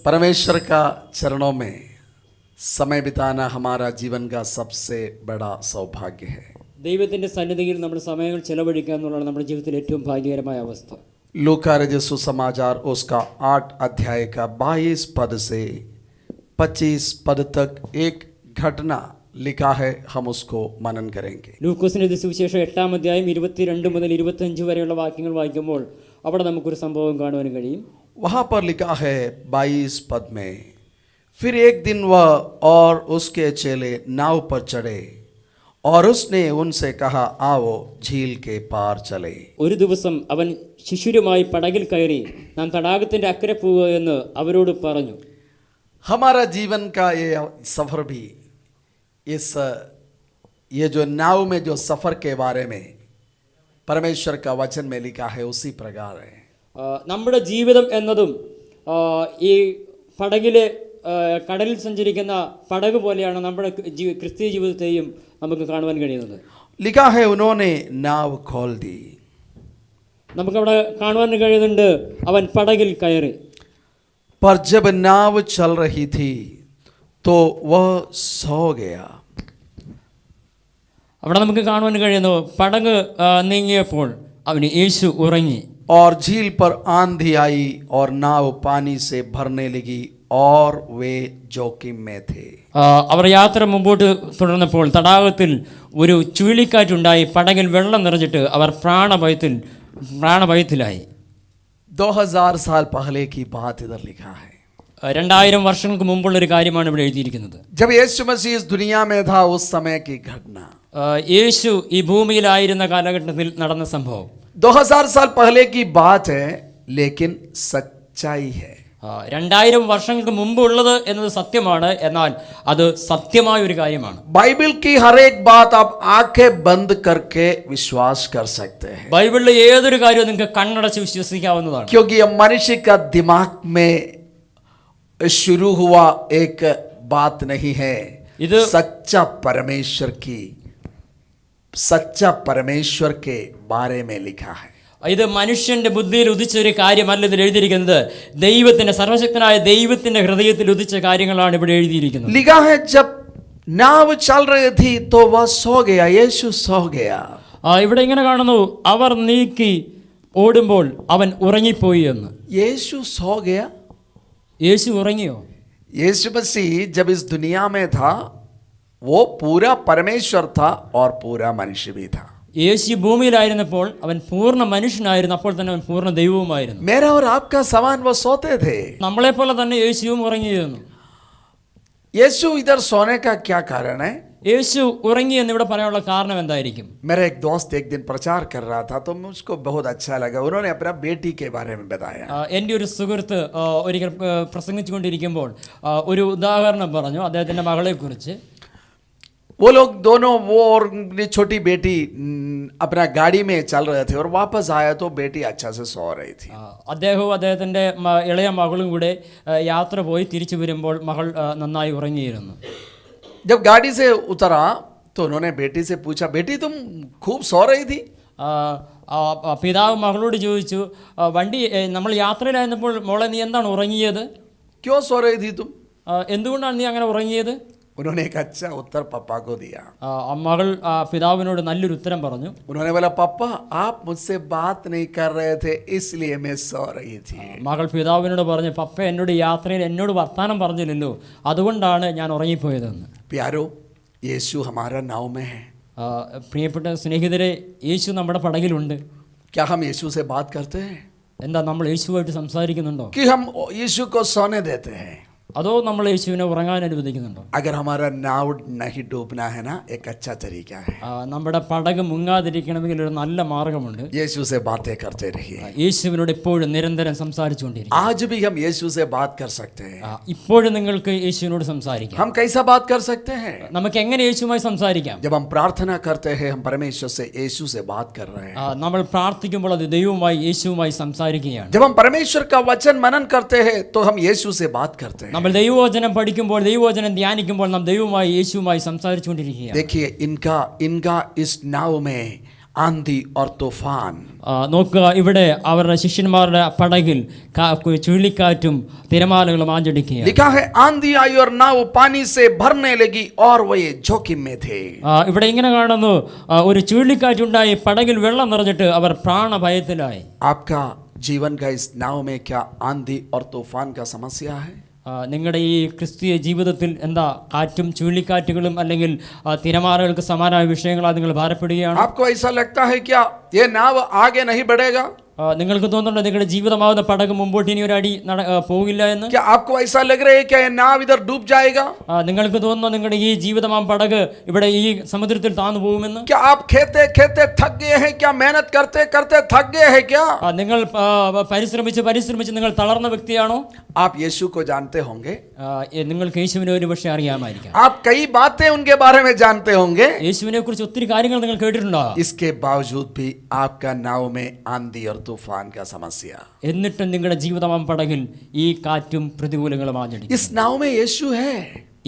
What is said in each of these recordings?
परमेश्वर का चरणों में समय बिताना हमारा जीवन का सबसे बड़ा सौभाग्य है. ദൈവത്തിന്റെ സന്നിധിയിൽ നമ്മുടെ സമയങ്ങൾ ചെലവഴിക്കുക എന്നുള്ളതാണ് നമ്മുടെ ജീവിതത്തിലെ ഏറ്റവും ഭാഗ്യകരമായ അവസ്ഥ. लूका रचित सुसमाचार उसका 8 अध्याय का 22 पद से 25 पद तक एक घटना लिखा है. हम उसको मनन करेंगे. ലൂക്കോസിന്റെ സുവിശേഷം 8-ാം അധ്യായം 22 മുതൽ 25 വരെയുള്ള വാക്യങ്ങൾ വായിക്കുമ്പോൾ അവിടെ നമുക്കൊരു സംഭവം കാണുവാൻ കഴിയും. वहाँ पर लिखा है 22 पद में, फिर एक दिन वह और उसके चेले नाव पर चढ़े और उसने उनसे कहा, आओ झील के पार चले. ഒരു ദിവസം അവൻ ശിശുരുമായി പടകിൽ കയറി നാം തടാകത്തിന്റെ അക്കരെ പോവുക എന്ന് അവരോട് പറഞ്ഞു. हमारा जीवन का ये सफ़र भी ये जो नाव में जो सफ़र के बारे में परमेश्वर का वचन में लिखा है उसी प्रकार है. നമ്മുടെ ജീവിതം എന്നതും ഈ പടകിലെ കടലിൽ സഞ്ചരിക്കുന്ന പടക് പോലെയാണ് നമ്മുടെ ക്രിസ്തീയ ജീവിതത്തെയും നമുക്ക് കാണുവാൻ കഴിയുന്നത്. लिखा है उन्होंने नाव खोल दी. നമുക്കവിടെ കാണുവാൻ കഴിയുന്നുണ്ട് അവൻ പടകിൽ കയറി. पर जब नाव चल रही थी तो वह सो गया. അവിടെ നമുക്ക് കാണുവാൻ കഴിയുന്നു പടക് നീങ്ങിയപ്പോൾ അവന് യേശു ഉറങ്ങി. और झील पर आंधी आई और नाव पानी से भरने लगी और वे जोखिम में थे. അവർ യാത്ര മുമ്പോട്ട് തുടർന്നപ്പോൾ തടാകത്തിൽ ഒരു ചുഴലിക്കാറ്റുണ്ടായി. പടകിൽ വെള്ളം നിറഞ്ഞിട്ട് അവർ പ്രാണഭയത്തിലായി. 2000 साल पहले की बात इधर लिखा है. 2000 വർഷങ്ങൾക്ക് മുമ്പുള്ള ഒരു കാര്യമാണ് ഇവിടെ എഴുതിയിരിക്കുന്നത്. जब यीशु मसीह इस दुनिया में था उस समय की घटना. യേശു ഈ ഭൂമിയിലായിരുന്ന കാലഘട്ടത്തിൽ നടന്ന സംഭവം. 2000 साल पहले की बात है लेकिन सच्चाई है. 2000 വർഷങ്ങൾക്ക് മുമ്പ് ഉള്ളത് എന്നത് സത്യമാണ്, എന്നാൽ അത് സത്യമായ ഒരു കാര്യമാണ്. बाइबल की हर एक बात आप आंखें बंद करके विश्वास कर सकते हैं. ബൈബിളിലെ ഏതൊരു കാര്യവും നിങ്ങൾക്ക് കണ്ണടച്ച് വിശ്വസിക്കാവുന്നതാണ്. क्योंकि ये मनुष्य का दिमाग में शुरू हुआ एक बात नहीं है. ഇത് सच्चा परमेश्वर के बारे में लिखा है. ഇത് മനുഷ്യന്റെ ബുദ്ധിയിൽ ഉദിച്ച ഒരു കാര്യമല്ല ഇതിൽ എഴുതിയിരിക്കുന്നത്. ദൈവത്തിന്റെ സർവശക്തനായ ദൈവത്തിന്റെ ഹൃദയത്തിൽ ഉദിച്ച കാര്യങ്ങളാണ് ഇവിടെ എഴുതിയിരിക്കുന്നത്. लिखा है जब नाव चल रही थी तो वह सो गया. यीशु सो गया. ഇവിടെ ഇങ്ങനെ കാണുന്നു, അവർ നീക്കി ഓടുമ്പോൾ അവൻ ഉറങ്ങിപ്പോയി എന്ന്. यीशु सो गया. യേശു ഉറങ്ങിയോ? यीशु मसीह जब इस दुनिया में था वो पूरा परमेश्वर था और पूरा मनुष्य भी था. യേശു ഭൂമിയിലായിരുന്നപ്പോൾ അവൻ പൂർണ്ണ മനുഷ്യനായിരുന്നു, അപ്പോൾ തന്നെ അവൻ പൂർണ്ണ ദൈവവുമായിരുന്നു. मेरा और आपका समान वो सोते थे. നമ്മളെപ്പോലെ തന്നെ യേശുവും ഉറങ്ങിയിരുന്നു. यीशु इधर सोने का क्या कारण है? യേശു ഉറങ്ങി എന്നിവിടെ പറയാനുള്ള കാരണം എന്തായിരിക്കും? मेरा एक दोस्त एक दिन प्रचार कर रहा था तो मुझको बहुत अच्छा लगा. उन्होंने अपना बेटी के बारे में बताया. എൻ്റെ ഒരു സുഹൃത്ത് ഒരിക്കൽ പ്രസംഗിച്ചുകൊണ്ടിരിക്കുമ്പോൾ ഒരു ഉദാഹരണം പറഞ്ഞു അദ്ദേഹത്തിൻ്റെ മകളെക്കുറിച്ച്. वो लोग दोनों, वो और छोटी बेटी अपना गाड़ी में चल रहे थे और वापस आया तो बेटी अच्छा से सो रही थी. അദ്ദേഹവും അദ്ദേഹത്തിൻ്റെ ഇളയ മകളും കൂടെ യാത്ര പോയി തിരിച്ചു വരുമ്പോൾ മകൾ നന്നായി ഉറങ്ങിയിരുന്നു. जब गाड़ी से उतरा तो उन्होंने बेटी से पूछा, बेटी तुम खूब सो रही थी? പിതാവ് മകളോട് ചോദിച്ചു, വണ്ടി നമ്മൾ യാത്രയിലായിരുന്നപ്പോൾ മോളെ നീ എന്താണ് ഉറങ്ങിയത്? क्यों सो रही थी तुम? എന്തുകൊണ്ടാണ് നീ അങ്ങനെ ഉറങ്ങിയത്? उन्होंने एक अच्छा उत्तर पापा को दिया. മകൾ പിതാവിനോട് നല്ലൊരു ഉത്തരം പറഞ്ഞു. उन्होंने बोला, पापा आप मुझसे बात नहीं कर रहे थे इसलिए मैं सो रही थी. മകൾ പിതാവിനോട് പറഞ്ഞു, പപ്പ എന്നോട് യാത്രയിൽ എന്നോട് വർത്താനം പറഞ്ഞില്ലല്ലോ, അതുകൊണ്ടാണ് ഞാൻ ഉറങ്ങിപ്പോയതെന്ന്. प्यारो, यीशु हमारा नाव में है. പ്രിയപ്പെട്ട സ്നേഹിതരെ, യേശു നമ്മുടെ പടകിലുണ്ട്. क्या हम यीशु से बात करते हैं? എന്താ നമ്മൾ യേശുവായിട്ട് സംസാരിക്കുന്നുണ്ടോ? कि हम यीशु को सोने देते हैं? അതോ നമ്മൾ യേശുവിനെ ഉറങ്ങാൻ അനുവദിക്കുന്നുണ്ടോ? अगर हमारा नाव नहीं डूबना है ना, एक अच्छा तरीका है. നമ്മുടെ പടക് മുങ്ങാതിരിക്കണമെങ്കിൽ ഒരു നല്ല മാർഗമുണ്ട്. यीशु से बातें करते रहिए. യേശുവിനോട് എപ്പോഴും നിരന്തരം സംസാരിച്ചുകൊണ്ടിരിക്കും. आज भी हम यीशु से बात कर सकते हैं. ഇപ്പോഴും നിങ്ങൾക്ക് യേശുവിനോട് സംസാരിക്കാം. हम कैसा बात कर सकते हैं? നമുക്ക് എങ്ങനെ യേശുവുമായി സംസാരിക്കാം? जब हम प्रार्थना करते हैं हम परमेश्वर से यीशु से बात कर रहे हैं. നമ്മൾ പ്രാർത്ഥിക്കുമ്പോൾ അത് ദൈവവുമായി യേശുവുമായി സംസാരിക്കുകയാണ്. जब हम परमेश्वर का वचन मनन करते हैं तो हम यीशु से बात करते हैं. നമ്മൾ ദൈവവചനം പഠിക്കുമ്പോൾ, ദൈവവചനം ധ്യാനിക്കുമ്പോൾ നാം ദൈവവുമായി യേശുവുമായി സംസാരിച്ചുകൊണ്ടിരിക്കുകയാണ്. देखिए इनका इस नाव में आंधी और तूफान। നോക്കുക, ഇവിടെ അവരുടെ ശിഷ്യന്മാരുടെ പടകിൽ ചുഴലിക്കാറ്റും തിരമാലകളും ആഞ്ഞടിക്കുകയാണ്. लिखा है आंधी आई और नाव पानी से भरने लगी और वे जोखिम में थे। ഇവിടെ ഇങ്ങനെ കാണുന്നു, ഒരു ചുഴലിക്കാറ്റുണ്ടായി, പടകിൽ വെള്ളം നിറഞ്ഞിട്ട് അവർ പ്രാണഭയത്തിലായി. आपका जीवन का इस नाव में क्या आंधी और तूफान का समस्या है? നിങ്ങളുടെ ഈ ക്രിസ്തീയ ജീവിതത്തിൽ എന്താ കാറ്റും ചുഴലിക്കാറ്റുകളും അല്ലെങ്കിൽ തിരമാലകൾക്ക് സമാനമായ വിഷയങ്ങളാ നിങ്ങൾ ഭാരപ്പെടുകയാണ്? आपको ऐसा लगता है क्या ये नाव आगे नहीं बढ़ेगा? നിങ്ങൾക്ക് തോന്നുന്നുണ്ടോ നിങ്ങളുടെ ജീവിതമാവുന്ന പടക് മുമ്പോട്ട് ഇനി ഒരു അടി പോകില്ല എന്ന്? क्या आपको ऐसा लग रहा है क्या ये नाव इधर डूब जाएगा? നിങ്ങൾക്ക് തോന്നുന്നു നിങ്ങളുടെ ഈ ജീവിതമാം പടക് ഇവിടെ ഈ സമുദ്രത്തിൽ താന്നു പോകുമെന്ന്? क्या आप खेते खेते थक गए हैं क्या? मेहनत करते करते थक गए हैं क्या? നിങ്ങൾ പരിശ്രമിച്ച് നിങ്ങൾ തളർന്ന വ്യക്തിയാണോ? आप यीशु को जानते होंगे, നിങ്ങൾക്ക് യേശുവിനെ ഒരു പക്ഷേ അറിയാമായിരിക്കാം. आप कई बातें उनके बारे में जानते होंगे, യേശുവിനെ കുറിച്ച് ഒത്തിരി കാര്യങ്ങൾ നിങ്ങൾ കേട്ടിട്ടുണ്ടോ? इसके बावजूद भी आपका नाव में आंधी और तूफान का समस्या। എന്നിട്ടും നിങ്ങളുടെ ജീവിതമാം പടകിൽ ഈ കാറ്റും പ്രതികൂലങ്ങളും ആഞ്ഞടിക്കും. इस नाव में यीशु है,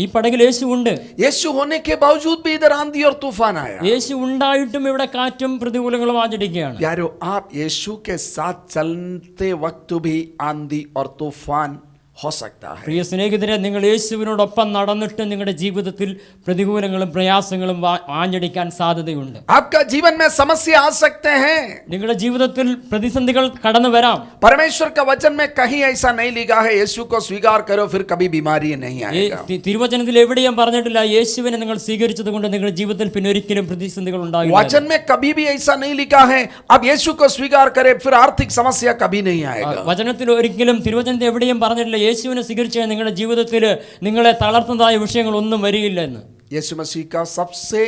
ഈ പടകിൽ യേശു ഉണ്ട്. यीशु होने के बावजूद भी इधर आंधी और तूफान आया। യേശു ഉണ്ടായിട്ടും ഇവിടെ കാറ്റും പ്രതികൂലങ്ങളും ആഞ്ഞടിക്കുകയാണ്. प्यारो, आप यीशु के साथ चलते वक्त भी आंधी और तूफान हो सकता है। പ്രിയ സ്നേഹിതരെ, നിങ്ങൾ യേശുവിനോടൊപ്പം നടന്നിട്ട് നിങ്ങളുടെ ജീവിതത്തിൽ പ്രതികൂലങ്ങളും പ്രയാസങ്ങളും ആഞ്ഞടിക്കാൻ സാധ്യതയുണ്ട്. आपका जीवन में समस्या आ सकते हैं, നിങ്ങളുടെ ജീവിതത്തിൽ പ്രതിസന്ധികൾ കടന്നു വരാം. परमेश्वर का वचन में कहीं ऐसा नहीं लिखा है यीशु को स्वीकार करो फिर कभी बीमारी नहीं आएगा। തിരുവചനത്തിൽ എവിടെയും പറഞ്ഞിട്ടില്ല യേശുവിനെ നിങ്ങൾ സ്വീകരിച്ചത് കൊണ്ട് നിങ്ങളുടെ ജീവിതത്തിൽ പിന്നെ ഒരിക്കലും പ്രതിസന്ധികൾ ഉണ്ടാകില്ല. वचन में कभी भी ऐसा नहीं लिखा है अब यीशु को स्वीकार करे फिर आर्थिक समस्या कभी नहीं आएगा। വചനത്തിൽ ഒരിക്കലും തിരുവചനത്തിൽ എവിടെയും പറഞ്ഞിട്ടില്ല യേശുവിനെ സ്വീകരിച്ചാൽ നിങ്ങളുടെ ജീവിതത്തിൽ നിങ്ങളെ തളർത്തുന്നതായ വിഷയങ്ങൾ ഒന്നും വരികയില്ല എന്ന്. यीशु मसीह का सबसे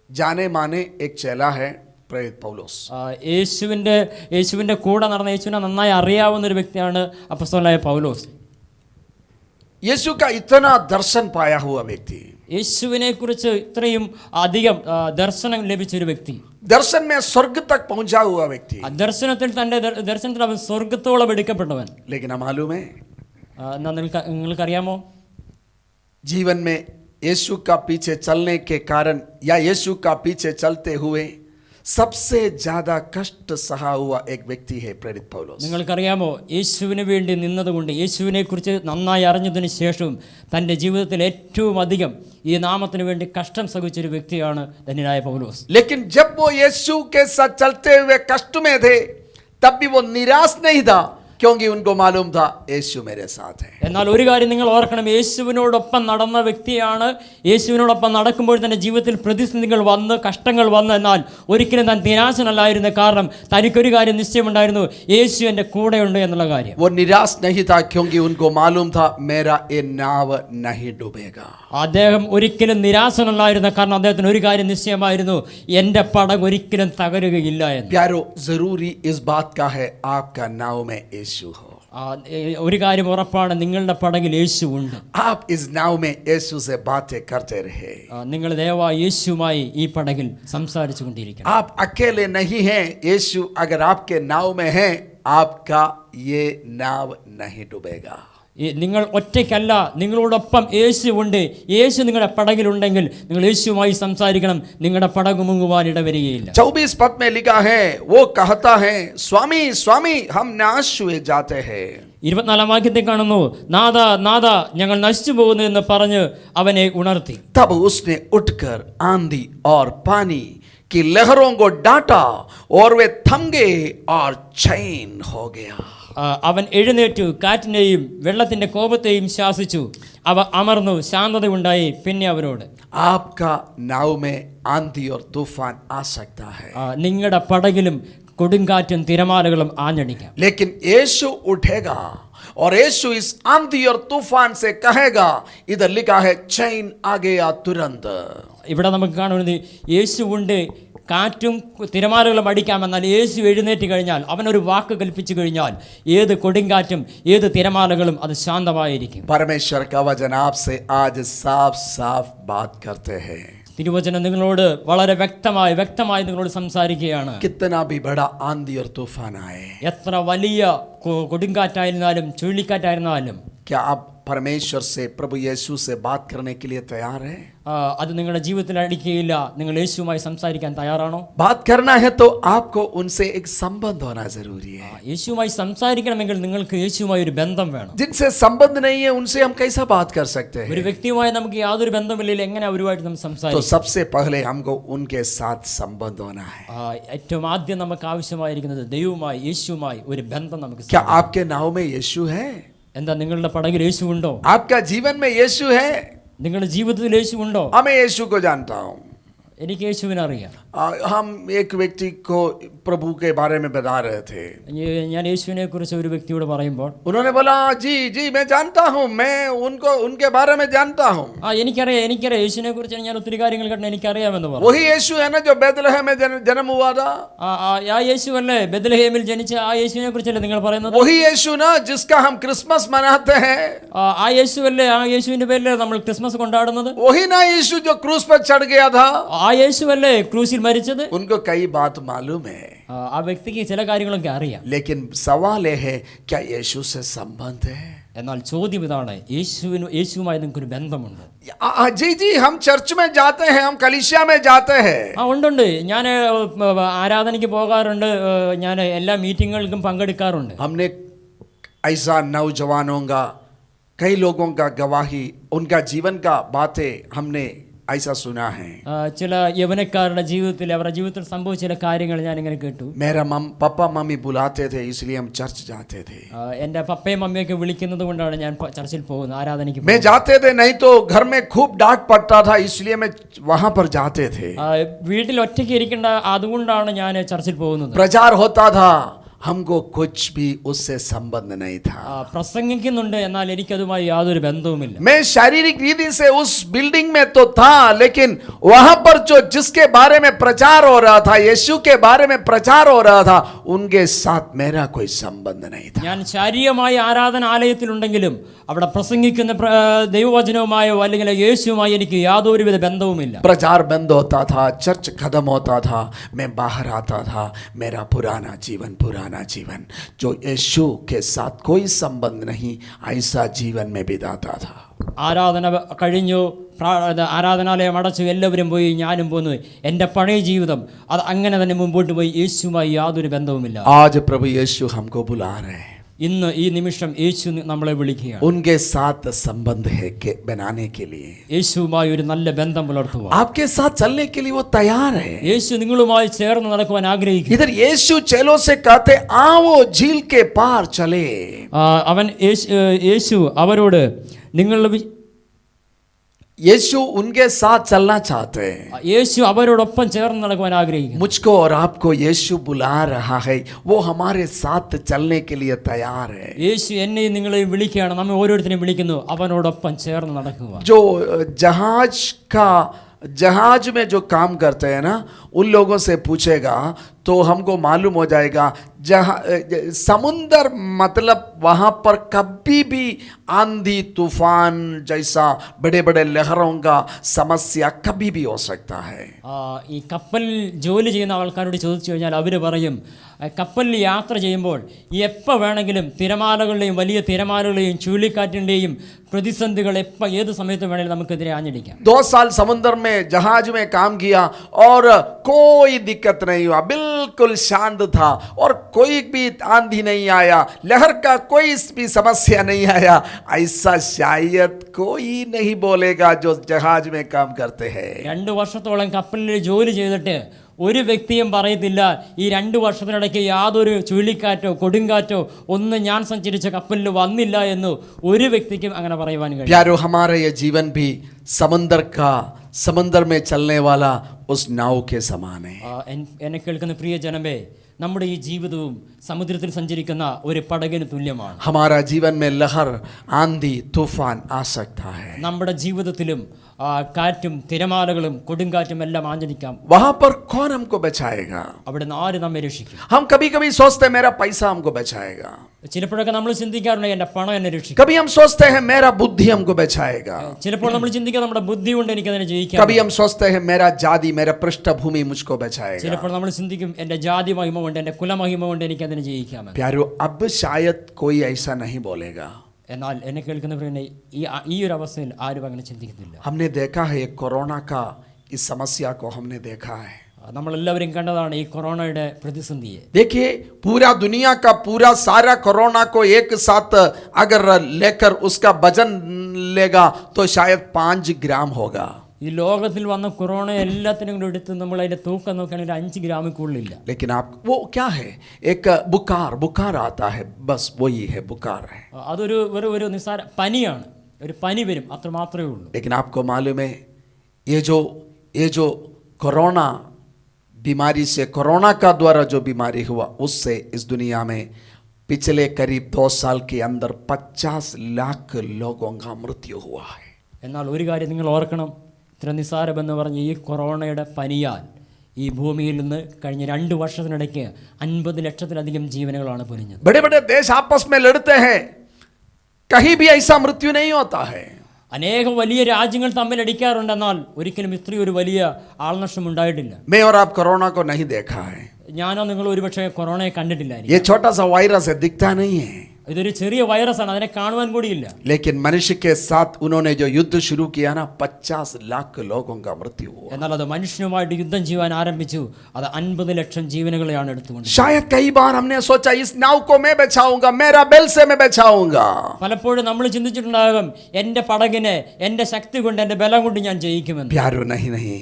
जाने माने एक चेला है प्रेरित पौलुस। യേശുവിന്റെ കൂടെ നടന്ന യേശുവിനെ നന്നായി അറിയാവുന്ന ഒരു വ്യക്തിയാണ് അപ്പോസ്തലനായ പൗലോസ്. यीशु का इतना दर्शन पाया हुआ व्यक्ति, യേശുവിനെ കുറിച്ച് ഇത്രയും അധികം ദർശനം ലഭിച്ച ഒരു വ്യക്തി, दर्शन में स्वर्ग तक पहुंचा हुआ व्यक्ति, തന്റെ ദർശനത്തിൽ അവൻ സ്വർഗത്തോളം എടുക്കപ്പെട്ടവൻ. लेकिन मालूम है നിങ്ങൾക്കറിയാമോ, जीवन में यीशु का पीछे चलने के कारण या यीशु का पीछे चलते हुए सबसे ज्यादा कष्ट सहा हुआ एक व्यक्ति है प्रेरित पौलुस। നിങ്ങൾക്കറിയാമോ, യേശുവിന് വേണ്ടി നിന്നതുകൊണ്ട് യേശുവിനെ കുറിച്ച് നന്നായി അറിഞ്ഞതിന് ശേഷവും തൻ്റെ ജീവിതത്തിൽ ഏറ്റവും അധികം ഈ നാമത്തിന് വേണ്ടി കഷ്ടം സഹിച്ചൊരു വ്യക്തിയാണ് ധന്യനായ പൗലോസ്. लेकिन जब वो यीशु के साथ चलते हुए कष्ट में थे तब भी वो निराश नहीं था क्योंकि उनको मालूम था यीशु मेरे साथ है। എന്നാൽ ഒരു കാര്യം നിങ്ങൾ ഓർക്കണം, യേശുവിനോടൊപ്പം നടന്ന വ്യക്തിയാണ്. യേശുവിനോടൊപ്പം നടക്കുമ്പോൾ തന്നെ ജീവിതത്തിൽ പ്രതിസന്ധികൾ വന്ന് കഷ്ടങ്ങൾ വന്ന്, എന്നാൽ ഒരിക്കലും താൻ നിരാശനല്ലായിരുന്നു. കാരണം തനിക്കൊരു കാര്യം നിശ്ചയമുണ്ടായിരുന്നു, യേശു എൻ്റെ കൂടെയുണ്ട് എന്നുള്ള കാര്യം. वो निराश नहीं था क्योंकि उनको मालूम था मेरा ये नाव नहीं डूबेगा। അദ്ദേഹം ഒരിക്കലും നിരാശനല്ലായിരുന്നു. കാരണം അദ്ദേഹത്തിന് ഒരു കാര്യം നിശ്ചയമായിരുന്നു, എൻ്റെ പടക് ഒരിക്കലും തകരുകയില്ല എന്ന്. प्यारो, जरूरी इस बात का है आपका नाव में यीशु हो। ഒരു കാര്യം ഉറപ്പാണ്, നിങ്ങളുടെ പടകിൽ യേശു ഉണ്ട്. आप इस नाव में यीशु से बातें करते रहे। നിങ്ങൾ ദയവായി യേശുവുമായി ഈ പടകിൽ സംസാരിച്ചു കൊണ്ടിരിക്കണം. आप अकेले नहीं हैं, यीशु अगर आपके नाव में है आपका ये नाव नहीं डूबेगा। നിങ്ങൾ ഒറ്റയ്ക്കല്ല, നിങ്ങളോടൊപ്പം യേശു ഉണ്ട്. യേശു നിങ്ങളുടെ പടകിലുണ്ടെങ്കിൽ നിങ്ങൾ യേശുവുമായി സംസാരിക്കണം, നിങ്ങളുടെ പടക് മുങ്ങുവാൻ ഇടവരികയില്ല. 24 पद में लिखा है वो कहता है स्वामी स्वामी हम नाश हुए जाते हैं। 24 വാക്യത്തിൽ കാണുന്നു, നാഥ നാഥ ഞങ്ങൾ നശിച്ചു പോകുന്നു എന്ന് പറഞ്ഞ് അവനെ ഉണർത്തി. तब उसने उठकर आंधी और पानी की लहरों को डांटा और वे थम गए और चैन हो गया। അവൻ എഴുന്നേറ്റു കാറ്റിനെയും വെള്ളത്തിന്റെ കോപത്തെയും ശാസിച്ചു, അവ അമർന്നു, ശാന്തത ഉണ്ടായി. പിന്നെ അവരോട്, आपका नाव में आंधी और तूफान आ सकता है, നിങ്ങളുടെ പടകിലും കൊടുങ്കാറ്റും തിരമാലകളും ആഞ്ഞടിക്കാം. लेकिन यीशु उठेगा और यीशु इस आंधी और तूफान से कहेगा, इधर लिखा है चैन आ गया तुरंत। ഇവിടെ നമുക്ക് കാണുന്നത് യേശു ഉണ്ട്, കാറ്റും തിരമാലകളും അടിക്കാമെന്നാൽ യേശു എഴുന്നേറ്റ് കഴിഞ്ഞാൽ, അവനൊരു വാക്ക് കൽപ്പിച്ചു കഴിഞ്ഞാൽ ഏത് കൊടുങ്കാറ്റും ഏത് തിരമാലകളും അത് ശാന്തമായിരിക്കും. परमेश्वर का वचन आपसे आज साफ साफ बात करते हैं। തിരുവചനം നിങ്ങളോട് വളരെ വ്യക്തമായി നിങ്ങളോട് സംസാരിക്കുകയാണ്. कितना भी बड़ा आंधी और तूफान आए, എത്ര വലിയ കൊടുങ്കാറ്റായിരുന്നാലും ചുഴലിക്കാറ്റായിരുന്നാലും, क्या आप परमेश्वर से, प्रभु यीशु से बात करने के लिए तैयार हैं? അത് നിങ്ങളുടെ ജീവിതത്തിൽ അടിക്കുകയില്ല. നിങ്ങൾ യേശുവുമായി സംസാരിക്കാൻ തയ്യാറാണോ? बात करना है तो आपको उनसे एक संबंध होना जरूरी है. യേശുവുമായി സംസാരിക്കണമെങ്കിൽ നിങ്ങൾക്ക് യേശുവുമായി ഒരു ബന്ധം വേണം. जिनसे संबंध नहीं है उनसे हम कैसा बात कर सकते हैं? ഒരു വ്യക്തിയുമായി നമുക്ക് യാതൊരു ബന്ധമില്ലെങ്കിൽ എങ്ങനെ അവരുമായിട്ട് നമ്മൾ तो സംസാരിക്കും? सबसे पहले हमको उनके साथ संबंध होना है. ഏറ്റവും ആദ്യം നമുക്ക് ആവശ്യമായിരിക്കുന്നത് ദൈവവുമായി, യേശുവുമായി ഒരു ബന്ധം നമുക്ക് क्या आपके नाव में यीशु है? എന്താ നിങ്ങളുടെ പടകിൽ യേശു ഉണ്ടോ? आपका जीवन में यीशु है? നിങ്ങളുടെ ജീവിതത്തിൽ യേശു ഉണ്ടോ? मैं यीशु को जानता हूँ. എനിക്ക് യേശുവിനെ അറിയാം. हम एक व्यक्ति को प्रभु के बारे में बता रहे थे. ഞാൻ യേശുവിനെ കുറിച്ച് ഒരു വ്യക്തിയോട് പറയുമ്പോൾ उन्होंने बोला जी जी मैं जानता हूँ, मैं उनके बारे में जानता हूँ. എനിക്കറിയാം യേശുവിനെ കുറിച്ച് ഞാൻ ഒത്തിരി കാര്യങ്ങൾ കേട്ടോ, എനിക്കറിയാമെന്ന് പറഞ്ഞു. वही यीशु है ना जो बैतलहम में जन्म हुआ था? ആ യേശു അല്ലേ ബെത്ലഹേമിൽ ജനിച്ച ആ യേശുവിനെ കുറിച്ചല്ലേ നിങ്ങൾ പറയുന്നത്? वही यीशु ना जिसका हम क्रिसमस मनाते हैं? ആ യേശു അല്ലേ, ആ യേശുവിന്റെ പേരിൽ നമ്മൾ ക്രിസ്മസ് കൊണ്ടാടുന്നത്? वही ना यीशु जो क्रूस पर चढ़ गया था? ആ യേശു അല്ലേ ക്രൂസിൽ മരിച്ചത്? उनको कई बात मालूम है, ആ വ്യക്തിക്ക് ചില കാര്യങ്ങളൊക്കെ അറിയാം. लेकिन सवाल यह है क्या यीशु से संबंध है? എന്നാൽ ചോദ്യം ഇതാണ്, യേശുവുമായി നിങ്ങൾക്ക് ഒരു ബന്ധമുണ്ട്? जी जी हम चर्च में जाते हैं, हम कलीसिया में जाते हैं. ഉണ്ട്. ഞാൻ ആരാധനയ്ക്ക് പോകാറുണ്ട്, ഞാൻ എല്ലാ മീറ്റിങ്ങുകൾക്കും പങ്കെടുക്കാറുണ്ട്. हमने ऐसा नौजवानों का, कई लोगों का गवाही, उनका जीवन का बातें हमने ऐसा सुना है. ചില യവനക്കാരുടെ ജീവിതത്തിൽ, അവരുടെ ജീവിതത്തിൽ സംഭവിച്ച ചില കാര്യങ്ങൾ ഞാൻ ഇങ്ങനെ കേട്ടു. मेरा पापा मम्मी बुलाते थे इसलिए हम चर्च जाते थे. എൻ്റെ പപ്പയും മമ്മിയൊക്കെ വിളിക്കുന്നത് കൊണ്ടാണ് ഞാൻ ചർച്ചിൽ പോകുന്നത്, ആരാധനയ്ക്ക്. मैं जाते थे, नहीं तो घर में खूब डांट पड़ता था इसलिए मैं वहां पर जाते थे. വീട്ടിൽ ഒറ്റയ്ക്ക് ഇരിക്കേണ്ട, അതുകൊണ്ടാണ് ഞാൻ ചർച്ചിൽ പോകുന്നത്. प्रचार होता था, हमको कुछ भी उससे संबंध नहीं था. പ്രസംഗിക്കുന്നുണ്ട്, എന്നാൽ എനിക്കതുമായി യാതൊരു ബന്ധവുമില്ല. मैं शारीरिक रीति से उस बिल्डिंग में तो था, लेकिन वहां पर जो जिसके बारे में प्रचार हो रहा था, यीशु के बारे में प्रचार हो रहा था, उनके साथ मेरा कोई संबंध नहीं था. ഞാൻ ശാരീരികമായി ആരാധനാലയത്തിലുണ്ടെങ്കിലും അവിടെ പ്രസംഗിക്കുന്ന ദൈവവചനവുമായോ അല്ലെങ്കിൽ യേശുവുമായി എനിക്ക് യാതൊരുവിധ ബന്ധവുമില്ല. प्रचार बंद होता था, चर्च खत्म होता था, मैं बाहर आता था, मेरा पुराना जीवन जो यीशु के साथ कोई संबंध नहीं, ऐसा जीवन में बिताता था. ആരാധന കഴിഞ്ഞു, ആരാധനാലയം അടച്ചു, എല്ലാവരും പോയി, ഞാനും പോന്നു. എൻ്റെ പഴയ ജീവിതം അത് അങ്ങനെ തന്നെ മുമ്പോട്ട് പോയി, യേശുവുമായി യാതൊരു ബന്ധവുമില്ല. आज प्रभु यीशु हमको बुला रहे हैं. ഇന്ന് ഈ നിമിഷം യേശു നമ്മളെ വിളിക്കുകയാണ്. उनके साथ संबंध है के बनाने के लिए, യേശുവുമായി ഒരു നല്ല ബന്ധം പുലർത്തുവാൻ, आपके साथ चलने के लिए वो तैयार है. യേശു നിങ്ങളുമായി ചേർന്ന് നടക്കുവാൻ ആഗ്രഹിക്കുന്നു. इधर यीशु चेलों से कहते आओ झील के पार चले. യേശു അവരോട് यीशु उनके साथ चलना चाहते हैं. യേശു അവരോടൊപ്പം ചേർന്ന് നടക്കുവാൻ ആഗ്രഹിക്കുന്നു. मुझको और आपको यीशु बुला रहा है, वो हमारे साथ चलने के लिए तैयार है. യേശു എന്നെയും നിങ്ങളെയും വിളിക്കുകയാണ്, നമ്മെ ഓരോരുത്തരെയും വിളിക്കുന്നു അവനോടൊപ്പം ചേർന്ന് നടക്കുക. जो जहाज में जो काम करते हैं ना, उन लोगों से पूछेगा तो हमको मालूम हो जाएगा, समुंदर मतलब वहाँ पर कभी भी आंधी तूफान जैसा बड़े बड़े लहरों का समस्या कभी भी हो सकता है. ഈ കപ്പലിൽ ജോലി ചെയ്യുന്ന ആൾക്കാരോട് ചോദിച്ചു കഴിഞ്ഞാൽ അവർ പറയും, കപ്പലിൽ യാത്ര ചെയ്യുമ്പോൾ എപ്പോൾ വേണമെങ്കിലും തിരമാലകളുടെയും വലിയ തിരമാലകളുടെയും ചുഴലിക്കാറ്റിൻ്റെയും പ്രതിസന്ധികൾ ഏത് സമയത്തും വേണമെങ്കിലും നമുക്കെതിരെ ആഞ്ഞടിക്കാം. 2 साल समुद्र में जहाज में काम किया और कोई दिक्कत नहीं हुआ, बिल्कुल शांत था और कोई भी आंधी नहीं आया, लहर का कोई भी समस्या नहीं आया. ऐसा शायद कोई नहीं बोलेगा जो जहाज में काम करते हैं. 2 വർഷത്തോളം കപ്പലിൽ ജോലി ചെയ്തിട്ട് ഒരു വ്യക്തിയും പറയത്തില്ല ഈ 2 വർഷത്തിനിടയ്ക്ക് യാതൊരു ചുഴലിക്കാറ്റോ കൊടുങ്കാറ്റോ ഒന്നും ഞാൻ സഞ്ചരിച്ച കപ്പലിൽ വന്നില്ല എന്ന് ഒരു വ്യക്തിക്കും അങ്ങനെ പറയുവാൻ കഴിയും. प्यारो, हमारा ये जीवन भी समंदर में चलने वाला उस नाव के समान है. എന്നെ കേൾക്കുന്ന പ്രിയ ജനമേ, നമ്മുടെ ഈ ജീവിതവും സമുദ്രത്തിൽ സഞ്ചരിക്കുന്ന ഒരു പടകിന് തുല്യമാണ്. हमारा जीवन में लहर, आंधी, तूफान आ सकता है. നമ്മുടെ ജീവിതത്തിലും കാറ്റും തിരമാലകളും കൊടുങ്കാറ്റും എല്ലാം ആഞ്ഞടിക്കാം. वहां पर कौन हमको बचाएगा? അവിടെ നിന്ന് ആര് നമ്മെ രക്ഷിക്കും? हम कभी कभी सोचते हैं मेरा पैसा हमको बचाएगा, ചിലപ്പോഴൊക്കെ നമ്മൾ ചിന്തിക്കാറുണ്ട് എൻ്റെ പണം എന്നെ രക്ഷിക്കും. कभी हम सोचते हैं मेरा बुद्धि हमको बचाएगा, ചിലപ്പോൾ നമ്മൾ ചിന്തിക്കുക നമ്മുടെ ബുദ്ധി കൊണ്ട് എനിക്ക് അതിനെ ജയിക്കാം. कभी हम सोचते हैं मेरा जाति, मेरा पृष्ठभूमि मुझको बचाएगा. ചിലപ്പോൾ നമ്മൾ ചിന്തിക്കും എൻ്റെ ജാതി മഹിമ കൊണ്ട്, എൻ്റെ കുലമഹിമ കൊണ്ട് എനിക്ക് അതിനെ ജയിക്കാം. प्यारो, अब शायद कोई ऐसा नहीं बोलेगा. എന്നാൽ എന്നെ കേൾക്കുന്നവരെ ഈ ഒരു അവസ്ഥയിൽ ആരും അങ്ങനെ ചിന്തിക്കുന്നില്ല. हमने देखा है ये कोरोना का इस समस्या को हमने देखा है. നമ്മളെല്ലാവരും കണ്ടതാണ് ഈ കൊറോണയുടെ പ്രതിസന്ധിയെ. देखिए पूरा दुनिया का पूरा सारा कोरोना को एक साथ अगर लेकर उसका वजन लेगा तो शायद 5 ग्राम होगा. ഈ ലോകത്തിൽ വന്ന കൊറോണ എല്ലാത്തിനും കൂടെ എടുത്ത് നമ്മൾ അതിന്റെ തൂക്കം നോക്കുകയാണെങ്കിൽ 5 ഗ്രാമിൽ കൂടുതലില്ല. लेकिन आप वो क्या है एक बुखार आता है, बस वही है बुखार है. അതൊരു ഒരു നിസ്സാര പനിയാണ്, ഒരു പനി വരും, അത്ര മാത്രമേ ഉള്ളൂ. लेकिन आपको मालूम है ये जो कोरोना बीमारी से कोरोना का द्वारा जो बीमारी हुआ उससे इस दुनिया में पिछले करीब 2 साल के अंदर 50 लाख लोगों का मृत्यु हुआ है. എന്നാൽ ഒരു കാര്യം നിങ്ങൾ ഓർക്കണം, ഇത്ര നിസ്സാരമെന്ന് പറഞ്ഞ ഈ കൊറോണയുടെ പനിയാൽ ഈ ഭൂമിയിൽ നിന്ന് കഴിഞ്ഞ 2 വർഷത്തിനിടയ്ക്ക് 50 ലക്ഷത്തിലധികം ജീവനുകളാണ് പൊലിഞ്ഞത്. बड़े बड़े देश आपस में लड़ते हैं, कहीं भी ऐसा मृत्यु नहीं होता है. അനേകം വലിയ രാജ്യങ്ങൾ തമ്മിൽ അടിക്കാറുണ്ട്, എന്നാൽ ഒരിക്കലും ഇത്രയും ഒരു വലിയ ആൾനഷ്ടം ഉണ്ടായിട്ടില്ല. मैं और आप कोरोना को नहीं देखा है. ഞാനോ നിങ്ങൾ ഒരുപക്ഷെ കൊറോണയെ കണ്ടിട്ടില്ലായിരിക്കും. ये छोटा सा वायरस है, दिखता नहीं है. ഇതൊരു ചെറിയ വൈറസാണ്, അതിനെ കാണുവാൻ കൂടിയില്ല. लेकिन मनुष्य के साथ उन्होंने जो युद्ध शुरू किया ना, 50 लाख लोगों का मृत्यु हुआ. എന്നാൽ അത് മനുഷ്യനുമായിട്ട് യുദ്ധം ചെയ്യാൻ ആരംഭിച്ചു. അത് 50 ലക്ഷം ജീവനുകളെയാണ് എടുത്തുകൊണ്ട്. शायद कई बार हमने सोचा इस नाव को मैं बचाऊंगा, मेरा बेल से मैं बचाऊंगा. പലപ്പോഴും നമ്മൾ ചിന്തിച്ചിട്ടുണ്ടാകും, എൻ്റെ പടകിനെ എൻ്റെ ശക്തി കൊണ്ട് എൻ്റെ ബലം കൊണ്ട് ഞാൻ ജയിക്കുമെന്ന്. प्यारो नहीं,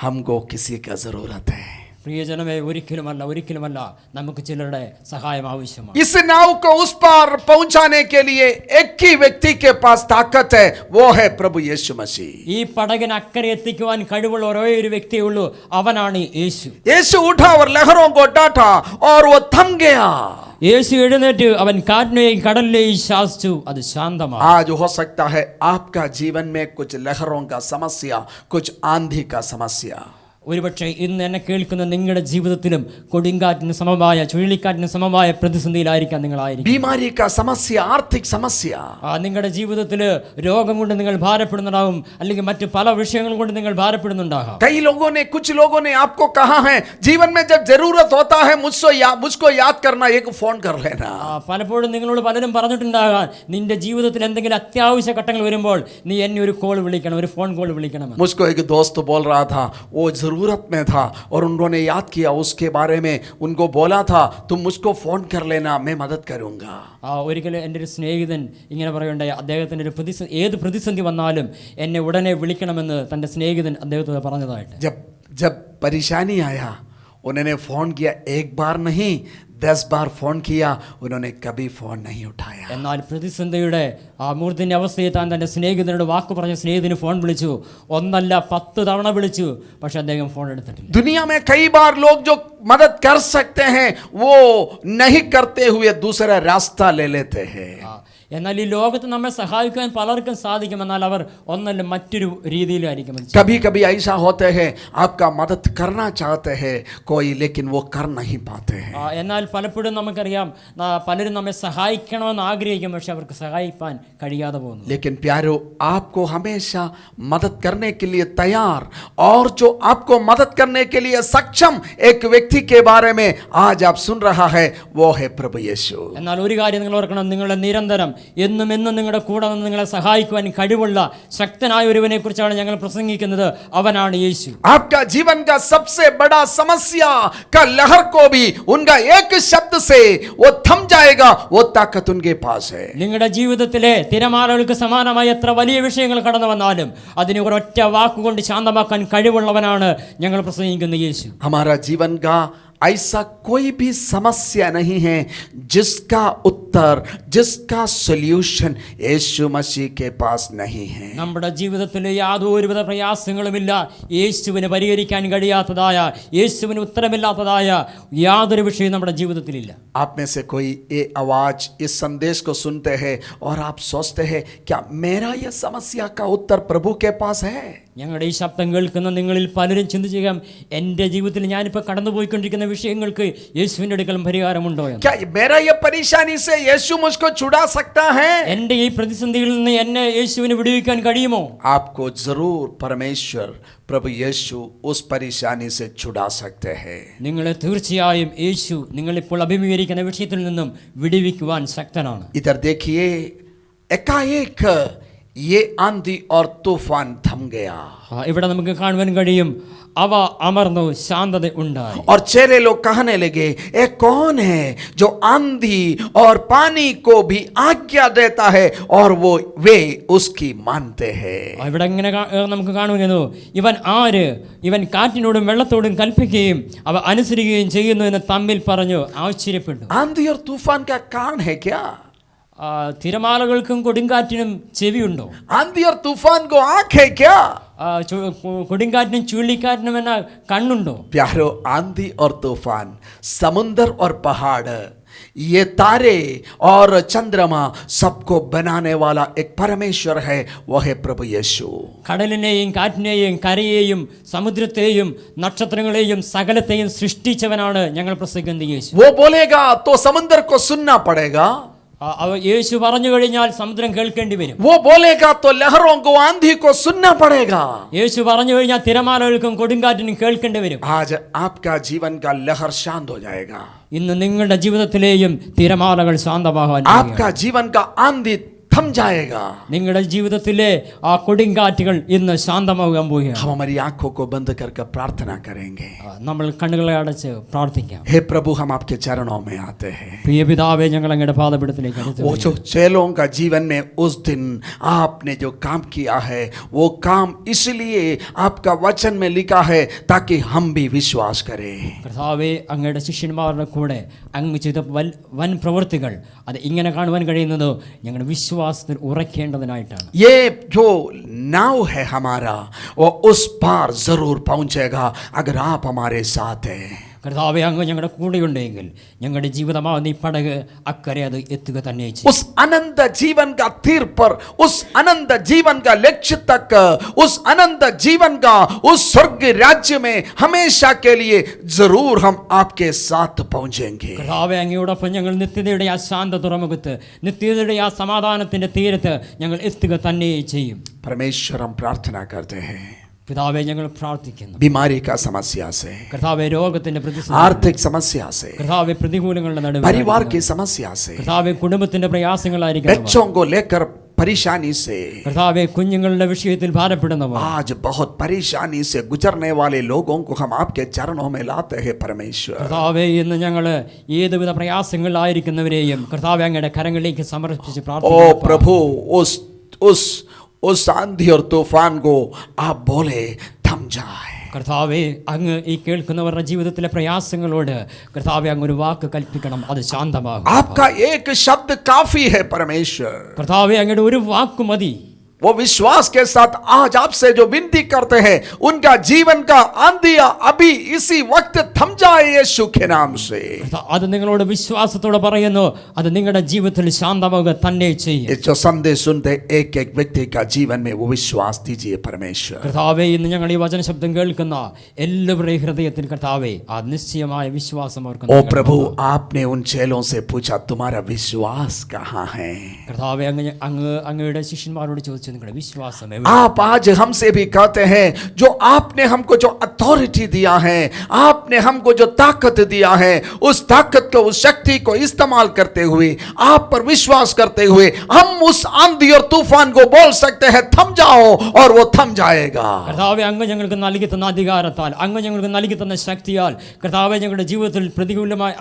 हमको किसी का जरूरत है. പ്രിയജനമേ, ഒരിക്കലുമല്ല, നമുക്ക് ചിലരുടെ സഹായം ആവശ്യമാണ്. इस नाव को उस पार पहुंचाने के लिए एक ही व्यक्ति के पास ताकत है, वो है प्रभु यीशु मसीह. ഈ പടകിനെ അക്കരെ എത്തിക്കുവാൻ കഴിവുള്ള ഒരേ ഒരു വ്യക്തിയേ ഉള്ളൂ, അവനാണ് യേശു. यीशु उठा और लहरों को डांटा और वो थम गया. യേശു എഴുന്നേറ്റ് അവൻ കാറ്റിനെയും കടലിനെയും ശാസിച്ചു, അത് ശാന്തമായി. आज हो सकता है आपका जीवन में कुछ लहरों का समस्या, कुछ आंधी का समस्या. ഒരുപക്ഷെ ഇന്ന് എന്നെ കേൾക്കുന്ന നിങ്ങളുടെ ജീവിതത്തിലും കൊടുങ്കാറ്റിന് സമമായ ചുഴലിക്കാറ്റിന് സമമായ പ്രതിസന്ധിയിലായിരിക്കാം നിങ്ങളായിരിക്കും. बीमारी का समस्या, आर्थिक समस्या. നിങ്ങളുടെ ജീവിതത്തിൽ രോഗം കൊണ്ട് നിങ്ങൾ ഭാരപ്പെടുന്നുണ്ടാകും, അല്ലെങ്കിൽ മറ്റ് പല വിഷയങ്ങൾ കൊണ്ട് നിങ്ങൾ ഭാരപ്പെടുന്നുണ്ടാകാം. कुछ लोगों ने आपको कहा है जीवन में जब जरूरत होता है मुझको याद करना, एक फोन कर लेना. പലപ്പോഴും നിങ്ങളോട് പലരും പറഞ്ഞിട്ടുണ്ടാകാം, നിന്റെ ജീവിതത്തിൽ എന്തെങ്കിലും അത്യാവശ്യ ഘട്ടങ്ങൾ വരുമ്പോൾ നീ എന്നെ ഒരു കോൾ വിളിക്കണം, ഒരു ഫോൺ കോൾ വിളിക്കണം. मुझको एक दोस्त बोल रहा था, वो जरूरत में था और उन्होंने याद किया, उसके बारे में उनको बोला था तुम मुझको फोन कर लेना, मैं मदद करूंगा. ഒരിക്കലും എൻ്റെ ഒരു സ്നേഹിതൻ ഇങ്ങനെ പറയുണ്ടായി, അദ്ദേഹത്തിൻ്റെ ഒരു ഏത് പ്രതിസന്ധി വന്നാലും എന്നെ ഉടനെ വിളിക്കണമെന്ന് തൻ്റെ സ്നേഹിതൻ അദ്ദേഹത്തോട് പറഞ്ഞതായിട്ട്. जब परेशानी आया उन्होंने फोन किया, एक बार नहीं 10 बार फोन किया, उन्होंने कभी फोन नहीं उठाया. എന്നാൽ പ്രതിസന്ധിയുടെ മൂർത്തിൻ്റെ അവസ്ഥയിൽ താൻ തൻ്റെ സ്നേഹിതനോട് വാക്ക് പറഞ്ഞ സ്നേഹിതന് ഫോൺ വിളിച്ചു, 1 അല്ല 10 തവണ വിളിച്ചു, പക്ഷെ അദ്ദേഹം ഫോൺ എടുത്തിട്ടില്ല. दुनिया में कई बार लोग जो मदद कर सकते हैं वो नहीं करते हुए दूसरा रास्ता ले लेते हैं. എന്നാൽ ഈ ലോകത്ത് നമ്മെ സഹായിക്കാൻ പലർക്കും സാധിക്കും, എന്നാൽ അവർ ഒന്നല്ല മറ്റൊരു രീതിയിലായിരിക്കും. कभी कभी ऐसा होते हैं आपका मदद करना चाहते हैं कोई, लेकिन वो कर नहीं पाते हैं. എന്നാൽ പലപ്പോഴും നമുക്കറിയാം, പലരും നമ്മെ സഹായിക്കണമെന്ന് ആഗ്രഹിക്കും, പക്ഷെ അവർക്ക് സഹായിക്കാൻ കഴിയാതെ പോകുന്നു. लेकिन प्यारो, आपको हमेशा मदद करने के लिए तैयार और जो आपको मदद करने के लिए सक्षम एक व्यक्ति के बारे में आज आप सुन रहा है, वो है प्रभु यीशु. എന്നാൽ ഒരു കാര്യം നിങ്ങൾ ഓർക്കണം, നിങ്ങളുടെ നിരന്തരം എന്നും നിങ്ങളുടെ കൂടെ നിന്ന് നിങ്ങളെ സഹായിക്കുവാൻ കഴിവുള്ള ശക്തനായ ഒരുവനെ കുറിച്ചാണ് ഞങ്ങൾ പ്രസംഗിക്കുന്നത്, അവനാണ് യേശു. आपका जीवन का सबसे बड़ा समस्या का लहर को भी उनका एक शब्द से वो थम जाएगा, वो ताकत उनके पास है. നിങ്ങളുടെ ജീവിതത്തിലെ തിരമാലകൾക്ക് സമാനമായ എത്ര വലിയ വിഷയങ്ങൾ കടന്നു വന്നാലും അതിനെ ഒരൊറ്റ വാക്കുകൊണ്ട് ശാന്തമാക്കാൻ കഴിവുള്ളവനാണ് ഞങ്ങൾ പ്രസംഗിക്കുന്ന യേശു. हमारा जीवन का ऐसा कोई भी समस्या नहीं है जिसका उत्तर, जिसका सॉल्यूशन यीशु मसीह के पास नहीं है. നമ്മുടെ ജീവിതത്തിൽ യാതൊരുവിധ പ്രയാസങ്ങളുമില്ല, യേശുവിന് പരിഹരിക്കാൻ കഴിയാത്തതായ, യേശുവിന് ഉത്തരമില്ലാത്തതായ യാതൊരു വിഷയവും നമ്മുടെ ജീവിതത്തിലില്ല. आप में से कोई ये आवाज, इस संदेश को सुनते हैं और आप सोचते हैं क्या मेरा यह समस्या का उत्तर प्रभु के पास है? ഞങ്ങളുടെ ഈ ശബ്ദം കേൾക്കുന്ന നിങ്ങളിൽ പലരും ചിന്തിക്കുക, എൻ്റെ ജീവിതത്തിൽ ഞാനിപ്പോൾ കടന്നുപോയിക്കൊണ്ടിരിക്കുന്ന വിഷയങ്ങൾക്ക് യേശുവിൻ്റെ അടുക്കലും പരിഹാരമുണ്ടോ എന്ന്. क्या मेरा ये परेशानी से यीशु मुझको छुड़ा सकता है? എൻ്റെ ഈ പ്രതിസന്ധിയിൽ നിന്ന് എന്നെ യേശുവിന് വിടുവിക്കാൻ കഴിയുമോ? आपको जरूर परमेश्वर प्रभु यीशु उस परेशानी से छुड़ा सकते हैं. നിങ്ങളെ തീർച്ചയായും യേശു നിങ്ങളിപ്പോൾ അഭിമുഖീകരിക്കുന്ന വിഷയത്തിൽ നിന്നും വിടുവിക്കുവാൻ ശക്തനാണ്. इधर देखिए, एकाएक ये आंधी और तूफान थम गया ഇവിടെ നമുക്ക് കാണുവാൻ കഴിയും അവ അമർന്നു, ശാന്തത ഉണ്ടായി. और चेले लोग कहने लगे, ये कौन है जो आंधी और पानी को भी आज्ञा देता है और वे उसकी मानते हैं. ഇവിടെ ഇങ്ങനെ നമുക്ക് കാണുന്നു, ഇവൻ ആര്, ഇവൻ കാറ്റിനോടും വെള്ളത്തോടും കൽപ്പിക്കുകയും അവ അനുസരിക്കുകയും ചെയ്യുന്നു എന്ന് തമ്മിൽ പറഞ്ഞു ആശ്ചര്യപ്പെട്ടു. आंधी और तूफान का कान है क्या? തിരമാലകൾക്കും കൊടുങ്കാറ്റിനും ചെവിയുണ്ടോ? आंधी और तूफान को आंख है क्या? കൊടുങ്കാറ്റിനും ചുഴലിക്കാറ്റിനും എന്ന കണ്ണുണ്ടോ? प्यारो, आंधी और तूफान, समुंदर और पहाड़, ये तारे और चंद्रमा सबको बनाने वाला एक परमेश्वर है, वह है प्रभु यीशु. കടലിനെയും കാറ്റിനെയും കരയെയും സമുദ്രത്തെയും നക്ഷത്രങ്ങളെയും സകലത്തെയും സൃഷ്ടിച്ചവനാണ് ഞങ്ങൾ പ്രസംഗിക്കുന്ന യേശു. वो बोलेगा तो समुंदर को सुनना पड़ेगा. യേശു പറഞ്ഞു കഴിഞ്ഞാൽ സമുദ്രം കേൾക്കേണ്ടി വരും. वो बोलेगा तो लहरों को, आंधी को सुनना पड़ेगा. യേശു പറഞ്ഞു കഴിഞ്ഞാൽ തിരമാലകൾക്കും കൊടുങ്കാറ്റിനും കേൾക്കേണ്ടി വരും. आज आपका जीवन का लहर शांत हो जाएगा. ഇന്ന് നിങ്ങളുടെ ജീവിതത്തിലെയും തിരമാലകൾ ശാന്തമാകാൻ, आपका जीवन का आंधी थम जाएगा. നിങ്ങളുടെ ജീവിതത്തിലെ ആ കൊടുങ്കാറ്റുകൾ ഇന്ന് ശാന്തമാകാൻ പോവുകയാണ്. हम हमारी आंखों को बंद करके प्रार्थना करेंगे. നമ്മൾ കണ്ണുകളെ അടച്ച് പ്രാർത്ഥിക്കാം. हे प्रभु, हम आपके चरणों में आते हैं. പ്രിയ പിതാവേ, ഞങ്ങൾ അങ്ങയുടെ പാദപീഠത്തിലേക്ക് അടുത്തു वो जो चेलों का जीवन में उस दिन आपने जो काम किया है, वो काम इसलिए आपका वचन में लिखा है ताकि हम भी विश्वास करें. കർത്താവേ, അങ്ങയുടെ ശിഷ്യന്മാരുടെ കൂടെ അങ്ങ് ചെയ്ത വൻ പ്രവൃത്തികൾ അത് ഇങ്ങനെ കാണുവാൻ കഴിയുന്നത് ഞങ്ങളുടെ വിശ്വാസത്തിൽ ഉറക്കേണ്ടതിനായിട്ടാണ്. ये जो नाव है हमारा, वो उस पार जरूर पहुंचेगा अगर आप हमारे साथ हैं. കർത്താവേ, അങ്ങ് ഞങ്ങളുടെ കൂടെയുണ്ടെങ്കിൽ ഞങ്ങളുടെ ജീവിതമാകുന്ന ഈ പടക് അക്കരെ അത് എത്തുക തന്നെ ചെയ്യും. उस अनंत जीवन का तीर पर, उस अनंत जीवन का लक्ष्य तक, उस अनंत जीवन का उस स्वर्ग राज्य में हमेशा के लिए जरूर हम आपके साथ पहुंचेंगे. കർത്താവേ, അങ്ങയോടൊപ്പം ഞങ്ങൾ നിത്യതയുടെ ആ ശാന്ത തുറമുഖത്ത്, നിത്യതയുടെ ആ സമാധാനത്തിന്റെ തീരത്ത് ഞങ്ങൾ എത്തുക തന്നെ ചെയ്യും. परमेश्वर, हम प्रार्थना करते हैं പിതാവേ, ഞങ്ങൾ പ്രാർത്ഥിക്കുന്നു. बीमारी का समस्या से, കർത്താവേ, രോഗത്തിന്റെ പ്രതിസന്ധി, आर्थिक समस्या से, കർത്താവേ, പ്രതികൂലങ്ങളുടെ നടുവിൽ, परिवार की समस्या से, കർത്താവേ, കുടുംബത്തിന്റെ പ്രയാസങ്ങളായിരിക്കും, बच्चों को लेकर परेशानी से, കർത്താവേ, കുഞ്ഞുങ്ങളുടെ വിഷയത്തിൽ ഭാരപ്പെടുന്നവർ, आज बहुत परेशानी से गुजरने वाले लोगों को हम आपके चरणों में लाते हैं परमेश्वर. കർത്താവേ, ഇന്ന് ഞങ്ങൾ ഏതുവിധ പ്രയാസങ്ങളിലായിരിക്കുന്നവരെയും കർത്താവേ അങ്ങയുടെ കരങ്ങളിലേക്ക് സമർപ്പിച്ച് ओ പ്രാർത്ഥിക്കുന്നു. प्रभु, उस आंधी और तूफान को आप बोले थम जाए. കർത്താവേ, അങ്ങ് ഈ കേൾക്കുന്നവരുടെ ജീവിതത്തിലെ പ്രയാസങ്ങളോട് കർത്താവേ അങ്ങ് ഒരു വാക്ക് കൽപ്പിക്കണം, അത് ശാന്തമാകും. आपका एक शब्द काफी है परमेश्वर. കർത്താവേ, അങ്ങയുടെ ഒരു വാക്ക് മതി. वो विश्वास के साथ आज आपसे जो विनती करते हैं, उनका जीवन का आंधिया अभी इसी वक्त थम जाए यीशु के नाम से. അത് നിങ്ങളോട് വിശ്വാസത്തോടെ പറയുന്നു, അത് നിങ്ങളുടെ ജീവിതത്തിൽ ശാന്തമാകുക തന്നെ ചെയ്യും. ये जो संदेश सुनते एक एक व्यक्ति का जीवन में वो विश्वास दीजिए परमेश्वर. കർത്താവേ, ഇന്ന് ഞങ്ങൾ ഈ വചന ശബ്ദം കേൾക്കുന്ന എല്ലാവരുടെയും ഹൃദയത്തിൽ കർത്താവേ ആ നിശ്ചയമായ വിശ്വാസം അവർക്ക് ओ प्रभु, आपने उन चेलों से पूछा तुम्हारा विश्वास कहाँ है. കർത്താവേ, അങ്ങയുടെ ശിഷ്യന്മാരോട് ചോദിച്ചു, നിങ്ങളുടെ വിശ്വാസം आप आज हमसे भी कहते हैं, जो आपने हमको जो अथॉरिटी दिया है, आपने हमको जो ताकत दिया है, उस ताकत को, उस शक्ति को इस्तेमाल करते हुए, आप पर विश्वास करते हुए हम उस आंधी और तूफान को बोल सकते हैं थम जाओ, और वो थम जाएगा. കർത്താവേ, അങ്ങ് ഞങ്ങൾക്ക് നൽകി തന്ന അധികാരത്താൽ, അങ്ങ് ഞങ്ങൾക്ക് നൽകി തന്ന ശക്തിയാൽ, കർത്താവേ, ഞങ്ങളുടെ ജീവിതത്തിൽ പ്രതികൂലമായി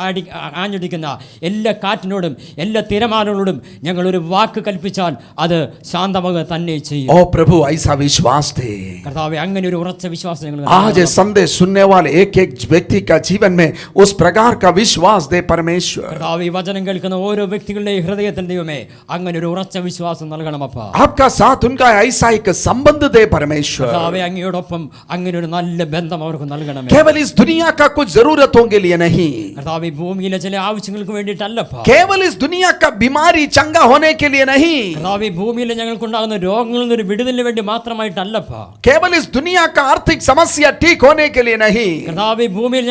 ആഞ്ഞടിക്കുന്ന എല്ലാ കാറ്റിനോടും എല്ലാ തിരമാലകളോടും ഞങ്ങൾ ഒരു വാക്ക് കൽപ്പിച്ചാൽ അത് ശാന്തമാകുക തന്നെ ചെയ്യും. ओ प्रभु, ऐसा विश्वास दे. കർത്താവേ, അങ്ങനെ ഒരു ഉറച്ച വിശ്വാസം ഞങ്ങൾ आज ये संदेश सुनने वाले एक एक व्यक्ति का जीवन में उस प्रकार का विश्वास दे परमेश्वर. കർത്താവേ, ഈ വചനം കേൾക്കുന്ന ഓരോ വ്യക്തികളുടെയും ഹൃദയത്തിൽ ദൈവമേ അങ്ങനെ ഒരു ഉറച്ച വിശ്വാസം നൽകണം അപ്പാ. आपका साथ उनका ऐसा एक संबंध दे परमेश्वर. കർത്താവേ, അങ്ങയോടൊപ്പം അങ്ങനെ ഒരു നല്ല ബന്ധം അവർക്ക് നൽകണമേ. केवल इस दुनिया का कुछ जरूरतों के लिए नहीं, കർത്താവേ, ഭൂമിയിലെ ചില ആവശ്യങ്ങൾക്ക് വേണ്ടിയിട്ടല്ലപ്പാ. केवल इस दुनिया का बीमारी चंगा होने के लिए नहीं, കർത്താവേ, ഭൂമിയിലെ ഞങ്ങൾക്കുണ്ടാകുന്ന രോഗങ്ങളിൽ നിന്നൊരു വിടുതലിന് വേണ്ടി മാത്രമായിട്ടല്ലപ്പാ. केवल इस दुनिया का आर्थिक समस्या ठीक होने के लिए नहीं, കർത്താവേ, ഭൂമിയിൽ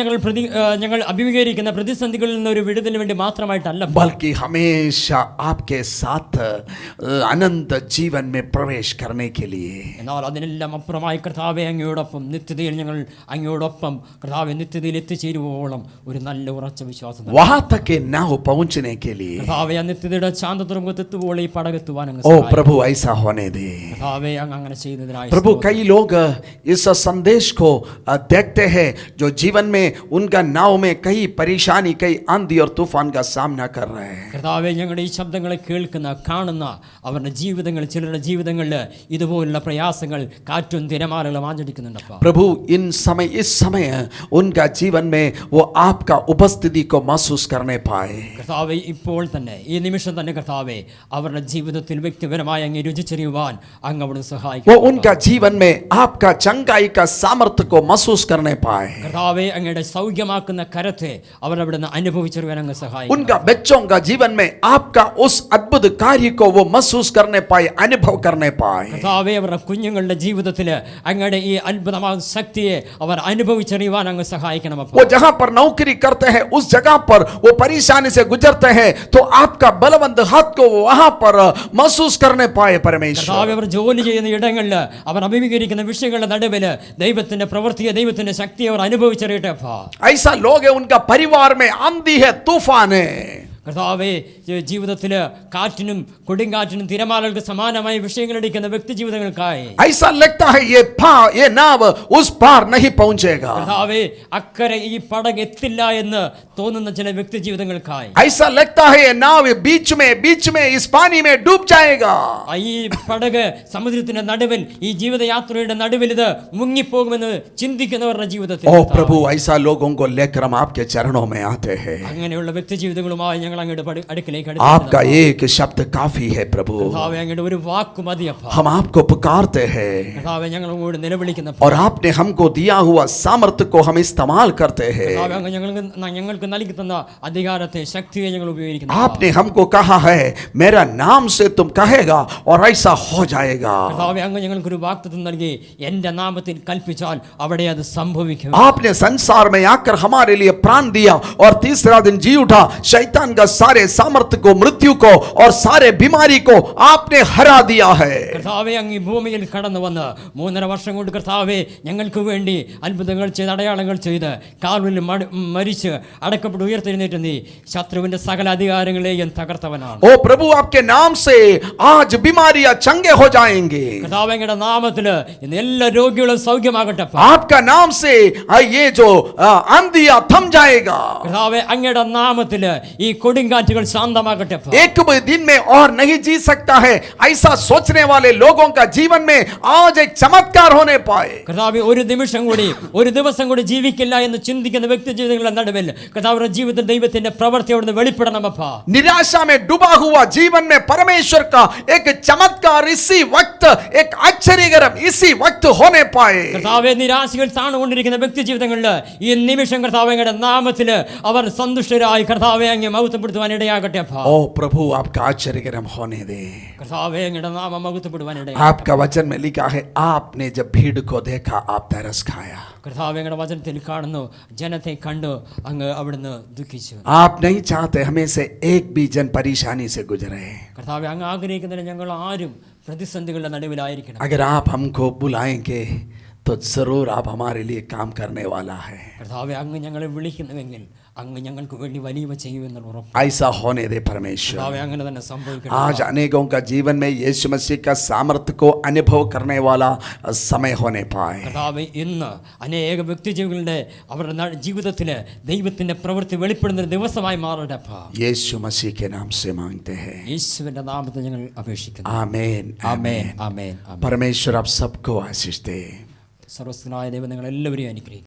ഞങ്ങൾ അഭിമുഖീകരിക്കുന്ന പ്രതിസന്ധികളിൽ നിന്ന് ഒരു വിടുതലിന് വേണ്ടി മാത്രമായിട്ടല്ല, बल्कि हमेशा आपके साथ अनंत जीवन में प्रवेश करने के लिए. എന്നാൽ അതിനെല്ലാം അപ്പുറമായി കർത്താവെ, അങ്ങയോടൊപ്പം നിത്യതയിൽ ഞങ്ങൾ അങ്ങയോടൊപ്പം കർത്താവെ നിത്യതയിൽ എത്തിച്ചേരുവോളം ഒരു നല്ല ഉറച്ച വിശ്വാസം, वहां तक के नाव पहुंचने के लिए കർത്താവെ ആ നിത്യതയുടെ ശാന്ത തുറമുഖത്തെത്തുവോളം ഈ പടകെത്തുവാൻ അങ്ങ് ओ प्रभु ऐसा होने दे. കർത്താവെ, അങ്ങ് അങ്ങനെ ചെയ്യുന്നതിനായി प्रभु, कई लोग इस संदेश को देखते हैं जो जीवन में उनका नाव में कई परेशानी, कई आंधी और तूफान का सामना कर रहे हैं. കർത്താവെ, ഞങ്ങളുടെ ഈ ശബ്ദങ്ങളെ കേൾക്കുന്ന കാണുന്ന അവരുടെ ജീവിതങ്ങൾ, ചിലരുടെ ജീവിതങ്ങളിൽ ഇതുപോലുള്ള പ്രയാസങ്ങൾ, കാറ്റും തിരമാലകളും ആഞ്ഞടിക്കുന്നുണ്ടപ്പ. प्रभु, इस समय उनका जीवन में वो आपका उपस्थिति को महसूस करने पाए. കർത്താവെ, ഇപ്പോൾ തന്നെ ഈ നിമിഷം തന്നെ കർത്താവെ, അവരുടെ ജീവിതത്തിൽ വ്യക്തിപരമായി അങ്ങ് രുചിച്ചറിയുവാൻ അങ്ങ് അവിടുന്ന് वो സഹായിക്കും. उनका जीवन में आपका चंगाई का सामर्थ्य को महसूस करने पाए. കർത്താവെ, അങ്ങയുടെ സൗഖ്യമാക്കുന്ന കരത്തെ അവർ അവിടുന്ന് അനുഭവിച്ചറിയാൻ അങ്ങ് സഹായിക്കും. उनका बच्चों का जीवन में आपका उस अद्भुत कार्य को वो महसूस करने पाए, अनुभव करने पाए. കർത്താവെ, അവരുടെ കുഞ്ഞുങ്ങളുടെ ജീവിതത്തിൽ അങ്ങയുടെ ഈ അത്ഭുതമായ ശക്തിയെ അവർ അനുഭവിച്ചറിയുവാൻ അങ്ങ് സഹായിക്കണം. वो जहां पर नौकरी करते हैं उस जगह पर वो परेशानी से गुजरते हैं तो आपका बलवंत हाथ को वहां पर महसूस करने पाए. परमेश्वर, കർത്താവെ, അവർ ജോലി ചെയ്യുന്ന ഇടങ്ങളിൽ അവർ അഭിമുഖീകരിക്കുന്ന വിഷയങ്ങളുടെ നടുവിൽ ദൈവത്തിന്റെ പ്രവൃത്തിയെ, ദൈവത്തിന്റെ ശക്തിയെ അവർ അനുഭവിച്ചറിയട്ടെ. ऐसा लोग है उनका परिवार में आंधी है, तूफान है. കർത്താവെ, ജീവിതത്തിൽ കാറ്റിനും കൊടുങ്കാറ്റിനും തിരമാലകൾക്ക് സമാനമായ വിഷയങ്ങളടിക്കുന്ന വ്യക്തി ജീവിതങ്ങൾക്കായി ऐसा लगता है ये नाव उस पार नहीं पहुंचेगा. കർത്താവെ, അക്കരെ ഈ പടക് എത്തില്ല എന്ന് തോന്നുന്ന ചില വ്യക്തി ജീവിതങ്ങൾക്കായി ऐसा लगता है ये नाव बीच में इस पानी में डूब जाएगा. ഈ പടക് സമുദ്രത്തിന്റെ നടുവിൽ, ഈ ജീവിതയാത്രയുടെ നടുവിൽ ഇത് മുങ്ങിപ്പോകുമെന്ന് ചിന്തിക്കുന്നവരുടെ ജീവിതത്തിൽ, ओ प्रभु, ऐसा लोगों को लेकर हम आपके चरणों में आते हैं. അങ്ങനെയുള്ള വ്യക്തി ജീവിതങ്ങളുമായി ഞങ്ങൾ അങ്ങയുടെ അടുക്കിലേക്ക് आपका एक शब्द काफी है प्रभु. കർത്താവെ, അങ്ങയുടെ ഒരു വാക്ക് മതിയപ്പ. हम आपको पुकारते हैं കർത്താവെ, ഞങ്ങൾ അങ്ങോട്ട് നിലവിളിക്കുന്ന और आपने हमको दिया हुआ सामर्थ्य को हम इस्तेमाल करते हैं. കർത്താവെ, അങ്ങ് ഞങ്ങൾക്ക് നൽകി തന്ന അധികാരത്തെ, ശക്തിയെ ഞങ്ങൾ ഉപയോഗിക്കുന്നു. आपने हमको कहा है मेरा नाम से तुम कहेगा और ऐसा हो जाएगा. കർത്താവെ, അങ്ങ് ഞങ്ങൾക്കൊരു വാഗ്ദത്തം നൽകി, എന്റെ നാമത്തിൽ കൽപ്പിച്ചാൽ അവിടെ അത് സംഭവിക്കും. आपने संसार में आकर हमारे लिए प्राण दिया और तीसरा दिन जी उठा. शैतान का सारे सामर्थ्य को, मृत्यु को और सारे बीमारी को आपने हरा दिया है. കർത്താവെ, അങ്ങ് ഈ ഭൂമിയിൽ കടന്നു വന്ന് 3.5 വർഷം കൊണ്ട് കർത്താവെ ഞങ്ങൾക്ക് വേണ്ടി അത്ഭുതങ്ങൾ ചെയ്ത്, അടയാളങ്ങൾ ചെയ്ത്, കാൽവരിൽ മരിച്ച് അടക്കപ്പെട്ട് ഉയർത്തെഴുന്നേറ്റ് നീ ശത്രുവിന്റെ സകല അധികാരങ്ങളെയും തകർത്തവനാണ്. ओ प्रभु, आपके नाम से आज बीमारियां चंगे हो जाएंगे. കർത്താവെ, അങ്ങയുടെ നാമത്തിൽ ഇന്ന് എല്ലാ രോഗികളും സൗഖ്യമാകട്ടെ. आपका नाम से ये जो आंधियां थम जाएगा. കർത്താവെ, അങ്ങയുടെ നാമത്തിൽ ഈ കൊടുങ്കാറ്റുകൾ ശാന്തമാകട്ടെ. एक भी दिन में और नहीं जी सकता है ऐसा सोचने वाले लोगों का जीवन में आज एक चमत्कार होने पाए. കർത്താവെ, ഒരു നിമിഷം കൂടി, ഒരു ദിവസം കൂടി ജീവിക്കില്ല എന്ന് ചിന്തിക്കുന്ന വ്യക്തി ജീവിതങ്ങളുടെ നടുവിൽ കർത്താവിന്റെ ജീവിതത്തിൽ ദൈവത്തിന്റെ പ്രവൃത്തി അവിടുന്ന് വെളിപ്പെടണമപ്പ. निराशा में डूबा हुआ जीवन में परमेश्वर का एक चमत्कार इसी वक्त, एक आश्चर्यकरम इसी वक्त होने पाए. കർത്താവെ, നിരാശകൾ താണുകൊണ്ടിരിക്കുന്ന വ്യക്തി ജീവിതങ്ങളിൽ ഈ നിമിഷം കർത്താവെ അങ്ങയുടെ നാമത്തിൽ അവർ സന്തുഷ്ടരായി കർത്താവെ അങ്ങ് മഹത്വപ്പെടുത്തുവാൻ ഇടയാകട്ടെ. ओ प्रभु, आपका आश्चर्यकरम होने दे. കർത്താവെ, അങ്ങയുടെ നാമം മഹത്വപ്പെടുവാൻ ഇടയാകട്ടെ. आपका वचन में लिखा है आपने जब भीड़ को देखा आप तरस खाया. കർത്താവെ, അങ്ങയുടെ വചനത്തിൽ കാണുന്നു, ജനത്തെ കണ്ടു അങ്ങ് അവിടുന്ന് ദുഃഖിച്ചു. आप नहीं चाहते हमें से एक भी जन परेशानी से गुजरे. കർത്താവെ, അങ്ങ് ആഗ്രഹിക്കുന്നതിന് ഞങ്ങൾ ആരും പ്രതിസന്ധികളുടെ നടുവിലായിരിക്കണം. अगर आप हमको बुलाएंगे तो जरूर आप हमारे लिए काम करने वाला है. കർത്താവെ, അങ്ങ് ഞങ്ങളെ വിളിക്കുന്നുവെങ്കിൽ അങ്ങ് ഞങ്ങൾക്ക് വേണ്ടി വലിയവ ചെയ്യുമെന്നുള്ള ഉറപ്പ്. ऐसा होने दे परमेश्वर. കർത്താവെ, അങ്ങനെ തന്നെ സംഭവിക്കണം. आज अनेकों का जीवन में यीशु मसीह का सामर्थ्य को अनुभव करने वाला समय होने पाए. കർത്താവെ, ഇന്ന് അനേക വ്യക്തിജീവികളുടെ അവരുടെ ജീവിതത്തിൽ ദൈവത്തിന്റെ പ്രവൃത്തി വെളിപ്പെടുന്ന ഒരു ദിവസമായി മാറട്ടെ. यीशु मसीह के नाम से मांगते हैं. യേശുവിന്റെ നാമത്തിൽ ഞങ്ങൾ അപേക്ഷിക്കുന്നു. आमीन. ആമേൻ, ആമേൻ, ആമേൻ. परमेश्वर आप सबको आशीष दे. സർവ്വസ്വനായ ദൈവം നിങ്ങൾ എല്ലാവരെയും അനുഗ്രഹിക്കും.